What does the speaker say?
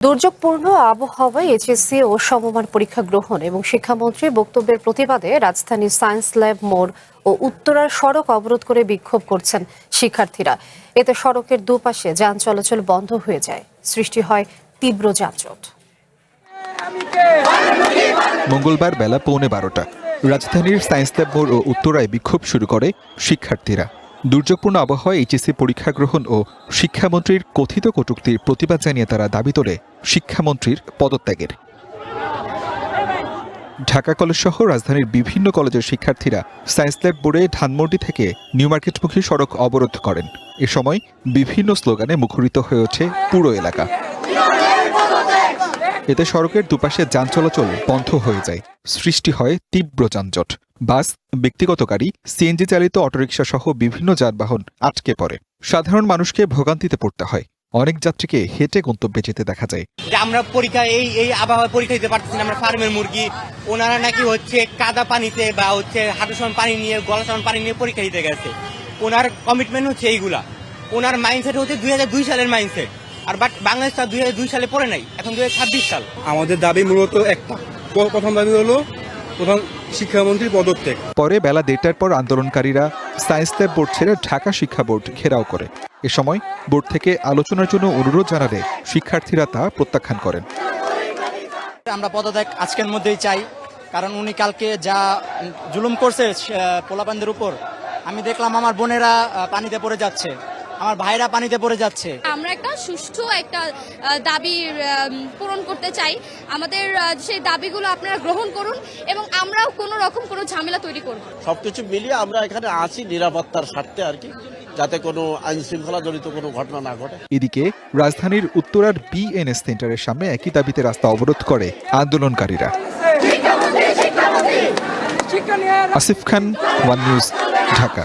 দুর্যোগপূর্ণ আবহাওয়ায় এইচএসসি ও সমমান পরীক্ষা গ্রহণ এবং শিক্ষামন্ত্রীর বক্তব্যের প্রতিবাদে রাজধানীর সায়েন্স ল্যাব মোড় ও উত্তরার সড়ক অবরোধ করে বিক্ষোভ করছেন শিক্ষার্থীরা। এতে সড়কের দুপাশে যান চলাচল বন্ধ হয়ে যায়, সৃষ্টি হয় তীব্র যানজট। মঙ্গলবার বেলা 11:15 রাজধানীর সায়েন্স ল্যাব মোড় ও উত্তরায় বিক্ষোভ শুরু করে শিক্ষার্থীরা। দুর্যোগপূর্ণ আবহাওয়ায় এইচএসসি পরীক্ষা গ্রহণ ও শিক্ষামন্ত্রীর কথিত কটূক্তির প্রতিবাদ জানিয়ে তারা দাবি তোলে শিক্ষামন্ত্রীর পদত্যাগের। ঢাকা কলেজ সহ রাজধানীর বিভিন্ন কলেজের শিক্ষার্থীরা সায়েন্স ল্যাব মোড়ে ধানমন্ডি থেকে নিউ মার্কেটমুখী সড়ক অবরোধ করেন। এ সময় বিভিন্ন স্লোগানে মুখরিত হয়ে ওঠে পুরো এলাকা। এতে সড়কের দুপাশে যান চলাচল বন্ধ হয়ে যায়, সৃষ্টি হয় তীব্র যানজট। বাস, ব্যক্তিগত গাড়ি, সিএনজি চালিত অটোরিকশা সহ বিভিন্ন যানবাহন আটকে পড়ে। সাধারণ মানুষকে ভোগান্তিতে পড়তে হয়। অনেক যাত্রীকে হেঁটে গন্তব্যে যেতে দেখা যায়। আমরা পরীক্ষা এই আবহাওয়ায় পরীক্ষা দিতে পারতেছি না। আমরা ফার্মের মুরগি, ওনারা নাকি কাদা পানিতে বা হাঁটু সমান পানি নিয়ে, গলা সমান পানি নিয়ে পরীক্ষা দিতে গেছে। ওনার কমিটমেন্ট হচ্ছে এইগুলা। ওনার মাইন্ডসেট হচ্ছে 2002 সালের মাইন্ডসেট। আর বাট বাংলাদেশ 2002 সালে পড়ে নাই, এখন 2026 সাল। আমাদের দাবি মূলত একটা, প্রথম দাবি হলো প্রধান শিক্ষামন্ত্রীর পদত্যাগ। পরে বেলা 1:30টার পর আন্দোলনকারীরা সায়েন্স ল্যাব বোর্ড ছেড়ে ঢাকা শিক্ষা বোর্ড ঘেরাও করে। এ সময় বোর্ড থেকে আলোচনার জন্য অনুরোধ জানালে শিক্ষার্থীরা তা প্রত্যাখ্যান করেন। আমরা পদত্যাগ আজকের মধ্যেই চাই, কারণ উনি কালকে যা জুলুম করছে পোলাপানদের উপর। আমি দেখলাম আমার বোনেরা পানিতে পড়ে যাচ্ছে, আমার ভাইরা পানিতে পড়ে যাচ্ছে। আমরা একটা সুষ্ঠু দাবি পূরণ করতে চাই। আমাদের সেই দাবিগুলো আপনারা গ্রহণ করুন এবং আমরাও কোনো ঝামেলা তৈরি করব। সবকিছু মিলিয়ে আমরা এখানে আছি নিরাপত্তার স্বার্থে আর কি, যাতে কোনো আইন শৃঙ্খলা জড়িত কোনো ঘটনা না ঘটে। এদিকে রাজধানীর উত্তরার বিএনএস সেন্টারের সামনে একই দাবিতে রাস্তা অবরোধ করে আন্দোলনকারীরা। আসিফ খান, ওয়ান নিউজ, ঢাকা।